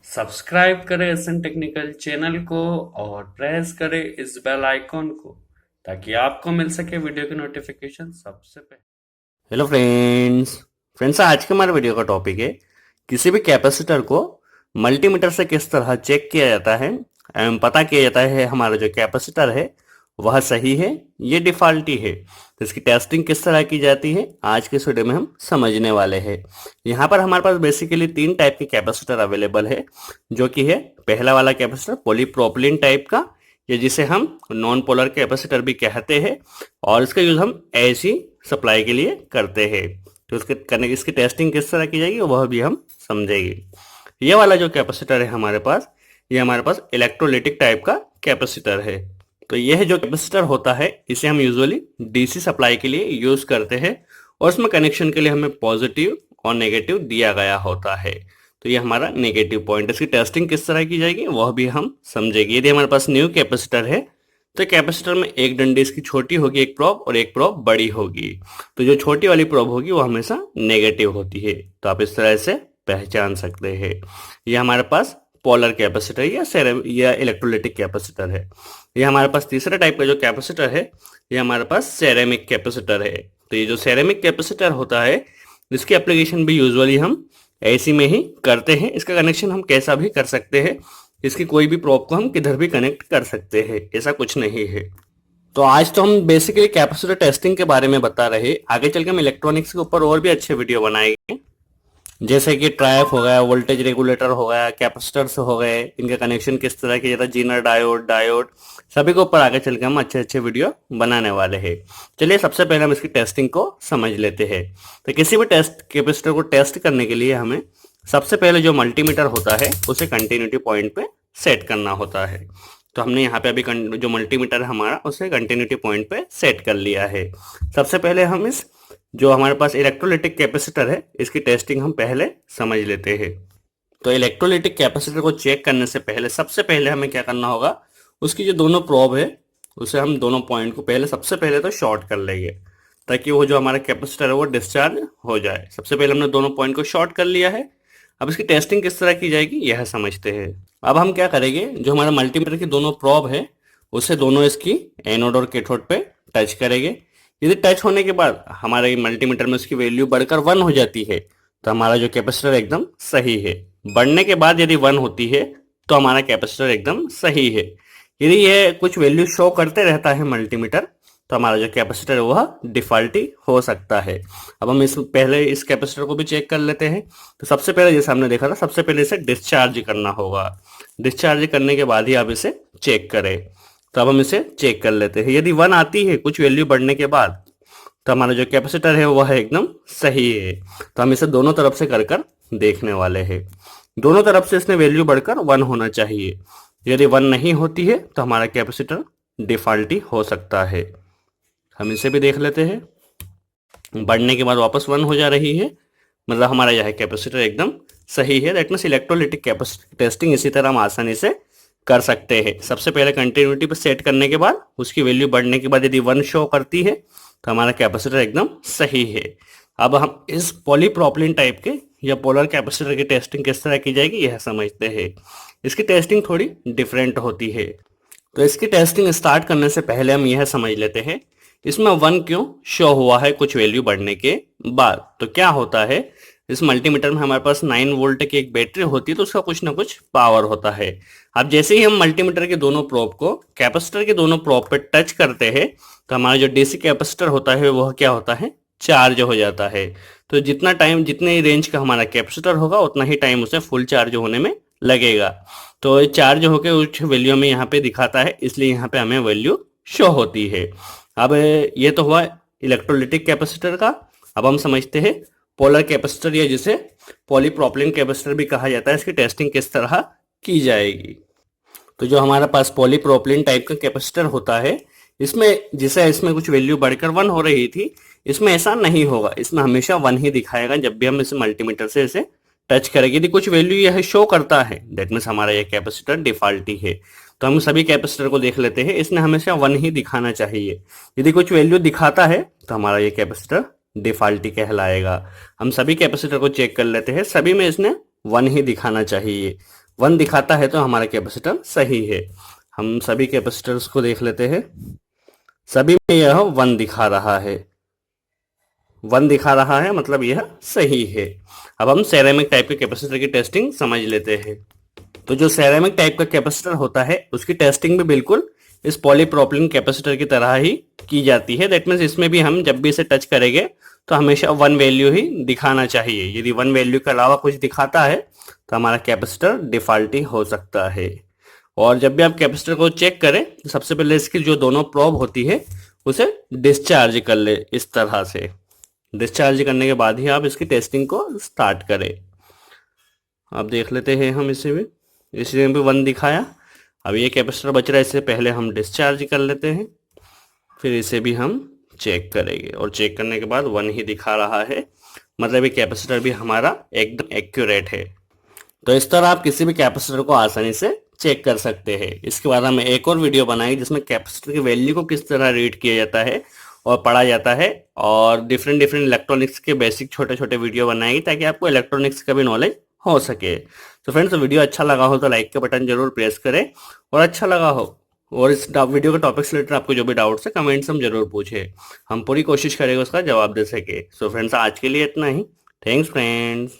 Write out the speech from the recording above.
Subscribe करें SN technical channel को और प्रेस करें इस बेल आइकॉन को ताकि आपको मिल सके वीडियो की नोटिफिकेशन सबसे पहले। हेलो फ्रेंड्स आज के हमारे वीडियो का टॉपिक है किसी भी कैपेसिटर को मल्टीमीटर से किस तरह चेक किया जाता है एवं पता किया जाता है हमारा जो कैपेसिटर है वह सही है ये डिफॉल्टी है। तो इसकी टेस्टिंग किस तरह की जाती है आज के इस वीडियो में हम समझने वाले हैं। यहाँ पर हमारे पास बेसिकली तीन टाइप के कैपेसिटर अवेलेबल है, जो कि है पहला वाला कैपेसिटर पॉलीप्रोपिलीन टाइप का, या जिसे हम नॉन पोलर कैपेसिटर भी कहते हैं, और इसका यूज हम एसी सप्लाई के लिए करते हैं। तो इसकी टेस्टिंग किस तरह की जाएगी वह भी हम समझेंगे। ये वाला जो कैपेसिटर है हमारे पास, ये हमारे पास इलेक्ट्रोलिटिक टाइप का कैपेसिटर है। तो यह जो कैपेसिटर होता है इसे हम यूजुअली डीसी सप्लाई के लिए यूज करते हैं, और इसमें कनेक्शन के लिए हमें पॉजिटिव और नेगेटिव दिया गया होता है। तो ये हमारा नेगेटिव पॉइंट। इसकी टेस्टिंग किस तरह की जाएगी वह भी हम समझेंगे। यदि हमारे पास न्यू कैपेसिटर है तो कैपेसिटर में एक डंडी इसकी छोटी होगी, एक प्रोब, और एक प्रोब बड़ी होगी। तो जो छोटी वाली प्रोब होगी वो हमेशा नेगेटिव होती है। तो आप इस तरह से पहचान सकते हैं। ये हमारे पास पोलर कैपेसिटर या इलेक्ट्रोलिटिक कैपेसिटर है। ये हमारे पास तीसरा टाइप का जो कैपेसिटर है ये हमारे पास सेरेमिक कैपेसिटर है। तो ये जो सेरेमिक कैपेसिटर होता है इसकी एप्लीकेशन भी यूजुअली हम एसी में ही करते हैं। इसका कनेक्शन हम कैसा भी कर सकते हैं, इसकी कोई भी प्रोब को हम किधर भी कनेक्ट कर सकते हैं, ऐसा कुछ नहीं है। तो आज तो हम बेसिकली कैपेसिटर टेस्टिंग के बारे में बता रहे, आगे चल के हम इलेक्ट्रॉनिक्स के ऊपर और भी अच्छे वीडियो बनाएंगे, जैसे कि ट्रायफ हो गया, वोल्टेज रेगुलेटर हो गया, कैपेसिटर्स हो गए, इनका कनेक्शन किस तरह किया जाता है, जीनर डायोड डायोड, सभी के ऊपर आगे चल के हम अच्छे अच्छे वीडियो बनाने वाले हैं। चलिए सबसे पहले हम इसकी टेस्टिंग को समझ लेते हैं। तो किसी भी टेस्ट कैपेसिटर को टेस्ट करने के लिए हमें सबसे पहले जो मल्टीमीटर होता है उसे कंटिन्यूटी पॉइंट पे सेट करना होता है। तो हमने यहाँ पे अभी जो मल्टीमीटर है हमारा उसे कंटिन्यूटी पॉइंट पे सेट कर लिया है। सबसे पहले हम इस जो हमारे पास इलेक्ट्रोलिटिक कैपेसिटर है इसकी टेस्टिंग हम पहले समझ लेते हैं। तो इलेक्ट्रोलिटिक कैपेसिटर को चेक करने से पहले सबसे पहले हमें क्या करना होगा, उसकी जो दोनों प्रोब है उसे हम दोनों पॉइंट को सबसे पहले तो शॉर्ट कर लेंगे, ताकि वो जो हमारा कैपेसिटर है वो डिस्चार्ज हो जाए। सबसे पहले हमने दोनों पॉइंट को शॉर्ट कर लिया है। अब इसकी टेस्टिंग किस तरह की जाएगी यह समझते हैं। अब हम क्या करेंगे, जो हमारा मल्टीमीटर की दोनों प्रोब है उसे दोनों इसकी एनोड और कैथोड पे टच करेंगे। यदि टच होने के बाद हमारे मल्टीमीटर में उसकी वैल्यू बढ़कर 1 हो जाती है तो हमारा जो कैपेसिटर एकदम सही है। बढ़ने के बाद यदि 1 होती है तो हमारा कैपेसिटर एकदम सही है। यदि यह कुछ वैल्यू शो करते रहता है मल्टीमीटर तो हमारा जो कैपेसिटर है वह डिफॉल्टी हो सकता है। अब हम इस कैपेसिटर को भी चेक कर लेते हैं। तो सबसे पहले जैसे हमने देखा था, सबसे पहले इसे डिस्चार्ज करना होगा। डिस्चार्ज करने के बाद ही आप इसे चेक करें। तो अब हम इसे चेक कर लेते हैं। यदि 1 आती है कुछ वैल्यू बढ़ने के बाद तो हमारा जो कैपेसिटर है वह एकदम सही है। तो हम इसे दोनों तरफ से कर कर देखने वाले हैं। दोनों तरफ से इसने वैल्यू बढ़कर 1 होना चाहिए। यदि 1 नहीं होती है तो हमारा कैपेसिटर डिफॉल्टी हो सकता है। हम इसे भी देख लेते हैं। बढ़ने के बाद वापस 1 हो जा रही है, मतलब हमारा यह कैपेसिटर एकदम सही है। That means electrolytic capacitor testing इसी तरह हम आसानी से कर सकते हैं। सबसे पहले कंटिन्यूटी पर सेट करने के बाद उसकी वैल्यू बढ़ने के बाद यदि 1 शो करती है तो हमारा कैपेसिटर एकदम सही है। अब हम इस पॉलीप्रोपिलीन टाइप के या पोलर कैपेसिटर की टेस्टिंग किस तरह की जाएगी यह समझते हैं। इसकी टेस्टिंग थोड़ी डिफरेंट होती है। तो इसकी टेस्टिंग स्टार्ट करने से पहले हम यह समझ लेते हैं इसमें 1 क्यों शो हुआ है कुछ वैल्यू बढ़ने के बाद। तो क्या होता है, इस मल्टीमीटर में हमारे पास 9 वोल्ट की एक बैटरी होती है, तो उसका कुछ ना कुछ पावर होता है। अब जैसे ही हम मल्टीमीटर के दोनों प्रोब को कैपेसिटर के दोनों प्रोब पे टच करते हैं तो हमारा जो डीसी कैपेसिटर होता है वह क्या होता है, चार्ज हो जाता है। तो जितना टाइम, जितने रेंज का हमारा कैपेसिटर होगा उतना ही टाइम उसे फुल चार्ज होने में लगेगा। तो चार्ज होकर उस वैल्यू में यहाँ पे दिखाता है, इसलिए यहाँ पे हमें वैल्यू शो होती है। अब ये तो हुआ इलेक्ट्रोलिटिक कैपेसिटर का। अब हम समझते हैं पोलर कैपेसिटर, या जिसे पॉलीप्रोपिलीन कैपेसिटर भी कहा जाता है, इसकी टेस्टिंग किस तरह की जाएगी। तो जो हमारे पास पॉलीप्रोपिलीन टाइप का कैपेसिटर होता है इसमें कुछ वैल्यू बढ़कर 1 हो रही थी, इसमें ऐसा नहीं होगा। इसमें हमेशा 1 ही दिखाएगा जब भी हम इसे मल्टीमीटर से इसे टच करेंगे। यदि कुछ वैल्यू यह शो करता है दैट मीन्स हमारा यह कैपेसिटर डिफॉल्टी है। तो हम सभी कैपेसिटर को देख लेते हैं, इसने हमेशा 1 ही दिखाना चाहिए। यदि कुछ वैल्यू दिखाता है तो हमारा यह कैपेसिटर डिफॉल्टी कहलाएगा। हम सभी कैपेसिटर को चेक कर लेते हैं, सभी में इसने 1 ही दिखाना चाहिए। 1 दिखाता है तो हमारा कैपेसिटर सही है। हम सभी कैपेसिटर्स को देख लेते हैं। सभी में यह 1 दिखा रहा है। 1 दिखा रहा है मतलब यह सही है। अब हम सेरेमिक टाइप के कैपेसिटर की टेस्टिंग समझ लेते हैं। तो जो सेरेमिक टाइप का कैपेसिटर होता है उसकी टेस्टिंग भी बिल्कुल इस पॉलीप्रोपिलीन कैपेसिटर की तरह ही की जाती है। दैट मीन्स इसमें भी हम जब भी इसे टच करेंगे तो हमेशा 1 वैल्यू ही दिखाना चाहिए। यदि 1 वैल्यू के अलावा कुछ दिखाता है तो हमारा कैपेसिटर डिफॉल्टी हो सकता है। और जब भी आप कैपेसिटर को चेक करें तो सबसे पहले इसकी जो दोनों प्रोब होती है उसे डिस्चार्ज कर ले। इस तरह से डिस्चार्ज करने के बाद ही आप इसकी टेस्टिंग को स्टार्ट करें। अब देख लेते हैं हम इसे भी। इसी में भी 1 दिखाया। अब ये कैपेसिटर बच रहा है, इससे पहले हम डिस्चार्ज कर लेते हैं, फिर इसे भी हम चेक करेंगे और चेक करने के बाद 1 ही दिखा रहा है, मतलब ये कैपेसिटर भी हमारा एकदम एक्यूरेट है। तो इस तरह आप किसी भी कैपेसिटर को आसानी से चेक कर सकते हैं। इसके बाद हम एक और वीडियो बनाएंगे जिसमें कैपेसिटर की वैल्यू को किस तरह रीड किया जाता है और पढ़ा जाता है, और डिफरेंट डिफरेंट इलेक्ट्रॉनिक्स के बेसिक छोटे छोटे वीडियो बनाएंगे ताकि आपको इलेक्ट्रॉनिक्स का भी नॉलेज हो सके। तो फ्रेंड्स, वीडियो अच्छा लगा हो तो लाइक का बटन जरूर प्रेस करें, और अच्छा लगा हो और इस वीडियो के टॉपिक से रिलेटेड आपको जो भी डाउट्स है कमेंट्स हम जरूर पूछे, हम पूरी कोशिश करेंगे उसका जवाब दे सके। सो फ्रेंड्स, आज के लिए इतना ही। Thanks friends.